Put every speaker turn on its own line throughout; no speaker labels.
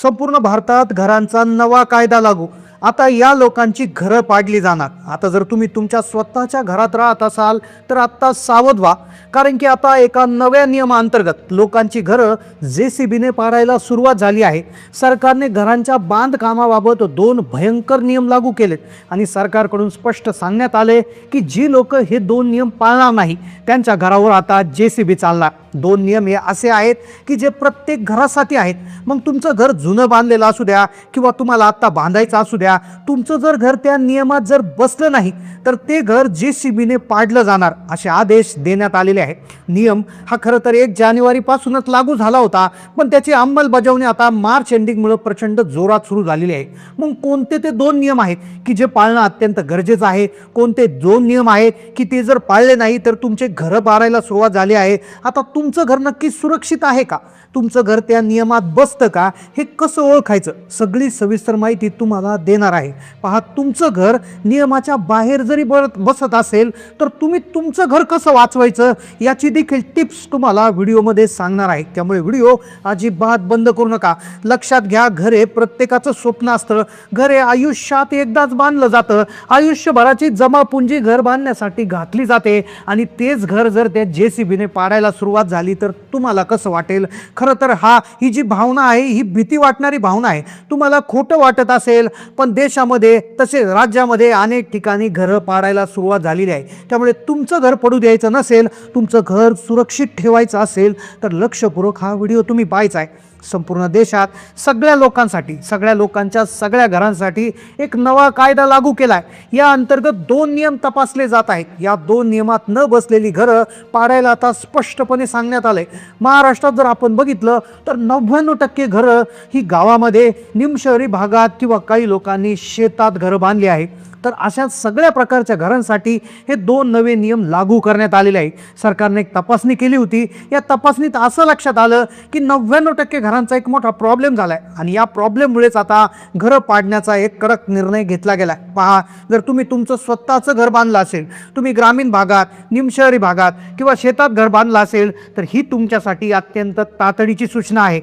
संपूर्ण भारतात घरांचा नवा कायदा लागू. आता या लोकांची घरं पाडली जाणार. आता जर तुम्ही तुमच्या स्वतःच्या घरात राहत असाल तर आता सावध व्हा, कारण की आता एका नव्या नियमाअंतर्गत लोकांची घरं JCBने पाडायला सुरुवात झाली आहे. सरकारने घरांच्या बांधकामाबाबत 2 भयंकर नियम लागू केलेत आणि सरकारकडून स्पष्ट सांगण्यात आले की जी लोक हे 2 नियम पाळणार नाही त्यांच्या घरावर आता JCB चालणार. 2 नियम हे असे आहेत की जे प्रत्येक घरासाठी आहेत. मग तुमचं घर जुनं बांधलेलं असू द्या किंवा तुम्हाला आता बांधायचं असू द्या, तुमचं जर घर त्या नियमात जर बसलं नाही तर ते घर JCBने पाडलं जाणार असे आदेश देण्यात आलेले आहेत. नियम हा खरं तर 1 जानेवारीपासूनच लागू झाला होता, पण त्याची अंमलबजावणी आता मार्च एंडिंगमुळे प्रचंड जोरात सुरू झालेली आहे. मग कोणते ते 2 नियम आहेत की जे पाळणं अत्यंत गरजेचं आहे? कोणते 2 नियम आहेत की ते जर पाळले नाही तर तुमचे घरं बारायला सुरुवात झाली आहे? आता तुमचं घर नक्की सुरक्षित आहे का? तुमचं घर त्या नियमात बसतं का? हे कसं ओळखायचं? सगळी सविस्तर माहिती तुम्हाला देणार आहे. पहा, तुमचं घर नियमाच्या बाहेर जरी बसत असेल तर तुम्ही तुमचं घर कसं वाचवायचं याची देखील टिप्स तुम्हाला व्हिडिओमध्ये सांगणार आहे. त्यामुळे व्हिडिओ अजिबात बंद करू नका. लक्षात घ्या, घर हे प्रत्येकाचं स्वप्न असतं. घर हे आयुष्यात एकदाच बांधलं जातं. आयुष्यभराची जमापुंजी घर बांधण्यासाठी घातली जाते आणि तेच घर जर त्या JCBने पाडायला सुरुवात झाली तर तुम्हाला कसं वाटेल? खरं तर ही जी भावना आहे ही भीती वाटणारी भावना आहे. तुम्हाला खोटं वाटत असेल, पण देशामध्ये तसेच राज्यामध्ये अनेक ठिकाणी घरं पाडायला सुरुवात झालेली आहे. त्यामुळे तुमचं घर पडू द्यायचं नसेल, तुमचं घर सुरक्षित ठेवायचं असेल तर लक्षपूर्वक हा व्हिडिओ तुम्ही पाहायचा आहे. संपूर्ण देशात सगळ्या लोकांसाठी, सगळ्या लोकांच्या सगळ्या घरांसाठी एक नवा कायदा लागू केलाय. या अंतर्गत 2 नियम तपासले जात आहेत. या 2 नियमात न बसलेली घरं पाडायला आता स्पष्टपणे सांगण्यात आलंय. महाराष्ट्रात जर आपण बघितलं तर 99% घरं ही गावामध्ये, निमशहरी भागात किंवा काही लोकांनी शेतात घरं बांधली आहे. तर अशा सगळ्या प्रकारच्या घरांसाठी हे 2 नवे नियम लागू करण्यात आलेले आहे. सरकारने एक तपासणी केली होती. या तपासणीत असं लक्षात आलं की 99% घरांचा एक मोठा प्रॉब्लेम झालाय आणि या प्रॉब्लेममुळेच आता घरं पाडण्याचा एक कडक निर्णय घेतला गेलाय. पहा, जर तुम्ही तुमचं स्वतःचं घर बांधलं असेल, तुम्ही ग्रामीण भागात, निमशहरी भागात किंवा शेतात घर बांधलं असेल तर ही तुमच्यासाठी अत्यंत तातडीची सूचना आहे.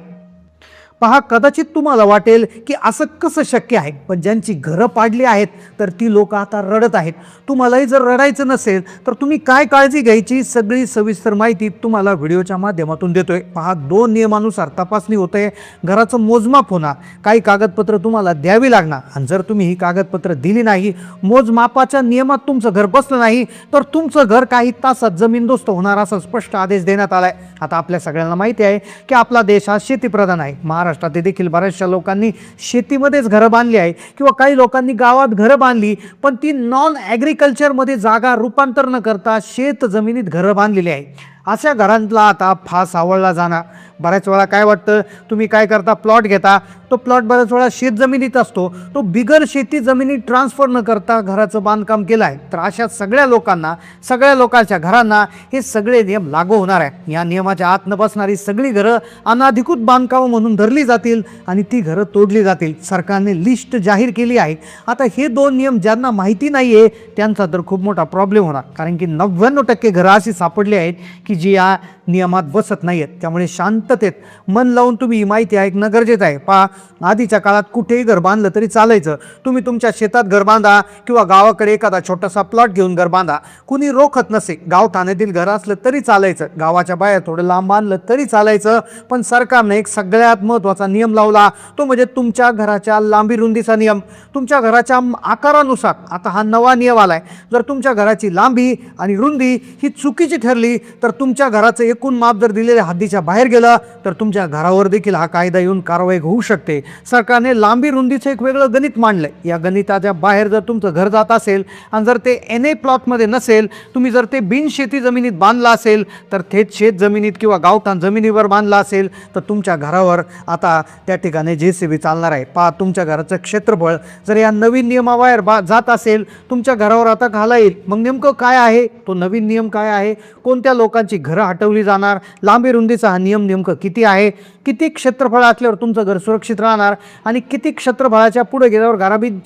पहा, कदाचित तुम्हाला वाटेल की असं कसं शक्य आहे, पण ज्यांची घरं पाडली आहेत तर ती लोक आता रडत आहेत. तुम्हालाही जर रडायचं नसेल तर तुम्ही काय काळजी घ्यायची सगळी सविस्तर माहिती तुम्हाला व्हिडिओच्या माध्यमातून देतोय. पहा, 2 नियमानुसार तपासणी होते. घराचं मोजमाप होणार, काही कागदपत्र तुम्हाला द्यावी लागणार आणि जर तुम्ही ही कागदपत्र दिली नाही, मोजमापाच्या नियमात तुमचं घर बसलं नाही तर तुमचं घर काही तासात जमीनदोस्त होणार असा स्पष्ट आदेश देण्यात आलाय. आता आपल्या सगळ्यांना माहिती आहे की आपला देश हा शेतीप्रधान आहे. महाराष्ट्रात देखील बऱ्याचशा लोकांनी शेतीमध्येच घरं बांधली आहे किंवा काही लोकांनी गावात घरं बांधली, पण ती नॉन ॲग्रिकल्चरमध्ये जागा रूपांतर न करता शेत जमिनीत घरं बांधलेली आहे. अशा घरांना आता फास आवळला जाणार. बऱ्याच वेळा काय वाटतं, तुम्ही काय करता, प्लॉट घेता, तो प्लॉट बऱ्याच वेळा शेत जमिनीत असतो, तो बिगर शेती जमिनीत ट्रान्सफर न करता घराचं बांधकाम केलं आहे. तर अशा सगळ्या लोकांना, सगळ्या लोकांच्या घरांना हे सगळे नियम लागू होणार आहे. या नियमाच्या आत न बसणारी सगळी घरं अनधिकृत बांधकाम म्हणून धरली जातील आणि ती घरं तोडली जातील. सरकारने लिस्ट जाहीर केली आहे. आता हे 2 नियम ज्यांना माहिती नाही आहे त्यांचा तर खूप मोठा प्रॉब्लेम होणार, कारण की 99% घरं अशी सापडली आहेत की जी या नियमात बसत नाही आहेत. त्यामुळे शांततेत मन लावून तुम्ही ही माहिती ऐकणं गरजेचं आहे. पहा, आधीच्या काळात कुठेही घर बांधलं तरी चालायचं. तुम्ही तुमच्या शेतात घर बांधा किंवा गावाकडे एखादा छोटासा प्लॉट घेऊन घर बांधा, कुणी रोखत नसे. गावठाण्यातील घर असलं तरी चालायचं, गावाच्या बाहेर थोडं लांब बांधलं तरी चालायचं. पण सरकारने एक सगळ्यात महत्त्वाचा नियम लावला, तो म्हणजे तुमच्या घराच्या लांबी रुंदीचा नियम. तुमच्या घराच्या आकारानुसार आता हा नवा नियम आलाय. जर तुमच्या घराची लांबी आणि रुंदी ही चुकीची ठरली तर तुमच्या घराचं एकूण माप जर दिलेल्या हद्दीच्या बाहेर गेलं तर तुमच्या घरावर देखील हा कायदा येऊन कारवाई होऊ शकते. सरकारने लांबी रुंदीचं एक वेगळं गणित मांडलंय. या गणिताच्या बाहेर जर तुमचं घर जात असेल आणि जर ते NA प्लॉटमध्ये नसेल, तुम्ही जर ते बिनशेती जमिनीत बांधलं असेल तर थेट शेत जमिनीत किंवा गावठाण जमिनीवर बांधलं असेल तर तुमच्या घरावर आता त्या ठिकाणी JCB चालणार आहे. पहा, तुमच्या घराचं क्षेत्रफळ जर या नवीन नियमाबाहेर जात असेल, तुमच्या घरावर आता घाला येईल. मग नेमकं काय आहे तो नवीन नियम, काय आहे, कोणत्या लोकांची घरं हटवली जाणार, लांबी रुंदीचा हा नियम नेमकं किती आहे, किती क्षेत्रफळ असल्यावर तुमचं घर सुरक्षित राहणार आणि किती क्षेत्रफळाच्या पुढे गेल्यावर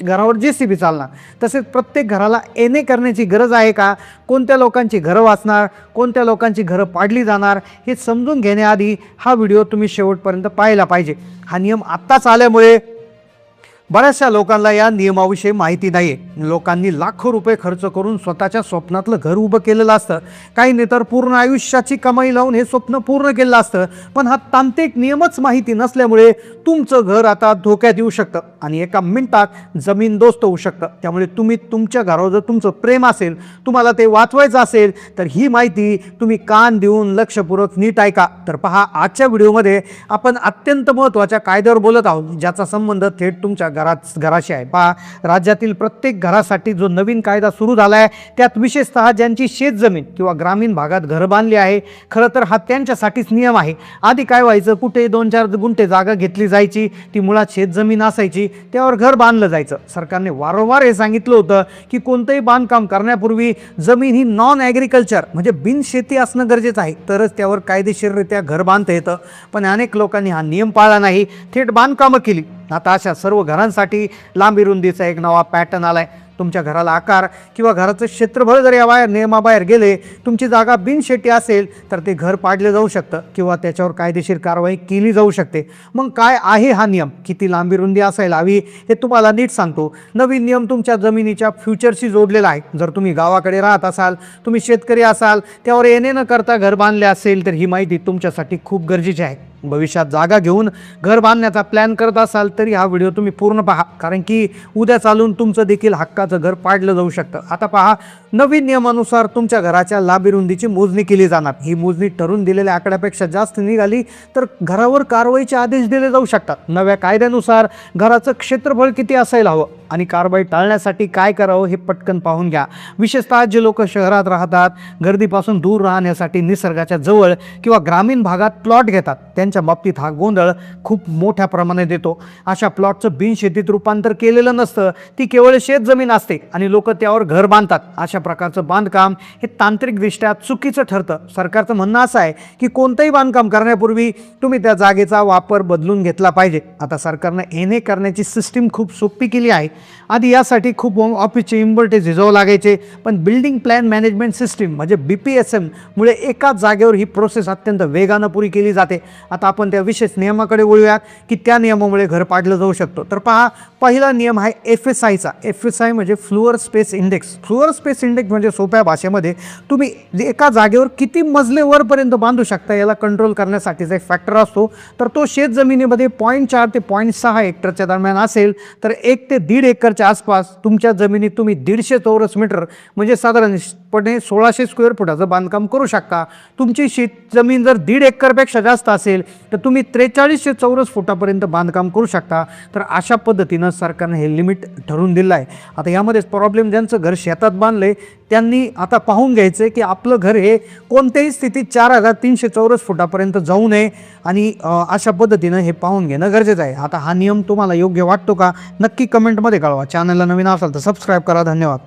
घरावर JCB चालणार, तसेच प्रत्येक घराला एने करण्याची गरज आहे का, कोणत्या लोकांची घरं वाचणार, कोणत्या लोकांची घरं पाडली जाणार, हे समजून घेण्याआधी हा व्हिडिओ तुम्ही शेवटपर्यंत पाहायला पाहिजे. हा नियम आत्ताच आल्यामुळे बऱ्याचशा लोकांना या नियमाविषयी माहिती नाही आहे. लोकांनी लाखो रुपये खर्च करून स्वतःच्या स्वप्नातलं घर उभं केलेलं असतं, काहींनी तर पूर्ण आयुष्याची कमाई लावून हे स्वप्न पूर्ण केलं असतं, पण हा तांत्रिक नियमच माहिती नसल्यामुळे तुमचं घर आता धोक्यात येऊ शकतं आणि एका मिनिटात जमीनदोस्त होऊ शकतं. त्यामुळे तुम्ही तुमच्या घरावर जर तुमचं प्रेम असेल, तुम्हाला ते वाचवायचं असेल, तर ही माहिती तुम्ही कान देऊन लक्षपूर्वक नीट ऐका. तर पहा, आजच्या व्हिडिओमध्ये आपण अत्यंत महत्त्वाच्या कायद्यावर बोलत आहोत, ज्याचा संबंध थेट तुमच्या घराशी आहे. पहा, राज्यातील प्रत्येक घरासाठी जो नवीन कायदा सुरू झाला आहे, त्यात विशेषतः ज्यांची शेतजमीन किंवा ग्रामीण भागात घरं बांधली आहे, खरं तर हा त्यांच्यासाठीच नियम आहे. आधी काय व्हायचं, कुठे 2-4 गुंठे जागा घेतली जायची, ती मुळात शेतजमीन असायची, त्यावर घर बांधलं जायचं. सरकारने वारंवार हे सांगितलं होतं की कोणतंही बांधकाम करण्यापूर्वी जमीन ही नॉन ॲग्रिकल्चर म्हणजे बिनशेती असणं गरजेचं आहे, तरच त्यावर कायदेशीररित्या घर बांधता येतं. पण अनेक लोकांनी हा नियम पाळला नाही, थेट बांधकामं केली. आता अशा सर्व घरांसाठी लांबी रुंदीचा एक नवा पॅटर्न आलाय. तुमच्या घराला आकार किंवा घराचं क्षेत्रफळ जर या नियमाबाहेर गेले, तुमची जागा बिनशेती असेल, तर ते घर पाडलं जाऊ शकतं किंवा त्याच्यावर कायदेशीर कारवाई केली जाऊ शकते. मग काय आहे हा नियम, किती लांबी रुंदी असायला हवी, हे तुम्हाला नीट सांगतो. नवीन नियम तुमच्या जमिनीच्या फ्युचरशी जोडलेला आहे. जर तुम्ही गावाकडे राहत असाल, तुम्ही शेतकरी असाल, त्यावर येणे न करता घर बांधले असेल, तर ही माहिती तुमच्यासाठी खूप गरजेची आहे. भविष्यात जागा घेऊन घर बांधण्याचा प्लॅन करत असाल तरी हा व्हिडिओ तुम्ही पूर्ण पहा, कारण की उद्या चालून तुमचं देखील हक्काचं घर पाडलं जाऊ शकतं. आता पहा, नवीन नियमानुसार तुमच्या घराच्या लांबी रुंदीची मोजणी केली जाणार. ही मोजणी ठरवून दिलेल्या आकड्यापेक्षा जास्त निघाली तर घरावर कारवाईचे आदेश दिले जाऊ शकतात. नव्या कायद्यानुसार घराचं क्षेत्रफळ किती असायला हवं आणि कारवाई टाळण्यासाठी काय करावं हे पटकन पाहून घ्या. विशेषतः जे लोक शहरात राहतात, गर्दीपासून दूर राहण्यासाठी निसर्गाच्या जवळ किंवा ग्रामीण भागात प्लॉट घेतात, त्यांच्या बाबतीत हा गोंधळ खूप मोठ्या प्रमाणात येतो. अशा प्लॉटचं बिनशेतीत रूपांतर केलेलं नसतं, ती केवळ शेतजमीन असते आणि लोक त्यावर घर बांधतात. अशा प्रकारचं बांधकाम हे तांत्रिकदृष्ट्या चुकीचं ठरतं. सरकारचं म्हणणं असं आहे की कोणतंही बांधकाम करण्यापूर्वी तुम्ही त्या जागेचा वापर बदलून घेतला पाहिजे. आता सरकारनं एने करण्याची सिस्टीम खूप सोपी केली आहे. आधी यासाठी खूप ऑफिसचे इन्व्हर्टे झिजवावं लागायचे, पण बिल्डिंग प्लॅन मॅनेजमेंट सिस्टीम म्हणजे BPSM मुळे एकाच जागेवर ही प्रोसेस अत्यंत वेगानं पुरी केली जाते. आता आपण त्या विशेष नियमाकडे वळूयात की त्या नियमामुळे घर पाडलं जाऊ शकतं. तर पहा, पहिला नियम आहे FSIचा. FSI म्हणजे floor space index. Floor space index म्हणजे सोप्या भाषेमध्ये तुम्ही एका जागेवर किती मजले वरपर्यंत बांधू शकता याला कंट्रोल करण्यासाठीचा एक फॅक्टर असतो. तर तो शेत जमिनीमध्ये 0.4 ते 0.6 हेक्टरच्या दरम्यान असेल तर 1 ते 1.5 एकरच्या आसपास तुमच्या जमिनीत तुम्ही 150 चौरस मीटर म्हणजे साधारणपणे 1600 स्क्वेअर फुटाचं बांधकाम करू शकता. तुमची शेत जमीन जर 1.5 एकरपेक्षा जास्त असेल तर तुम्ही 4300 चौरस फुटापर्यंत बांधकाम करू शकता. तर अशा पद्धतीनं सरकारने हे लिमिट ठरवून दिलं आहे. आता यामध्येच प्रॉब्लेम, ज्यांचं घर शेतात बांधलंय त्यांनी आता पाहून घ्यायचं की आपलं घर हे कोणत्याही स्थितीत 4300 चौरस फुटापर्यंत जाऊ नये आणि अशा पद्धतीनं हे पाहून घेणं गरजेचं आहे. आता हा नियम तुम्हाला योग्य वाटतो का, नक्की कमेंटमध्ये कळवा. चॅनलला नवीन असाल तर सबस्क्राईब करा. धन्यवाद.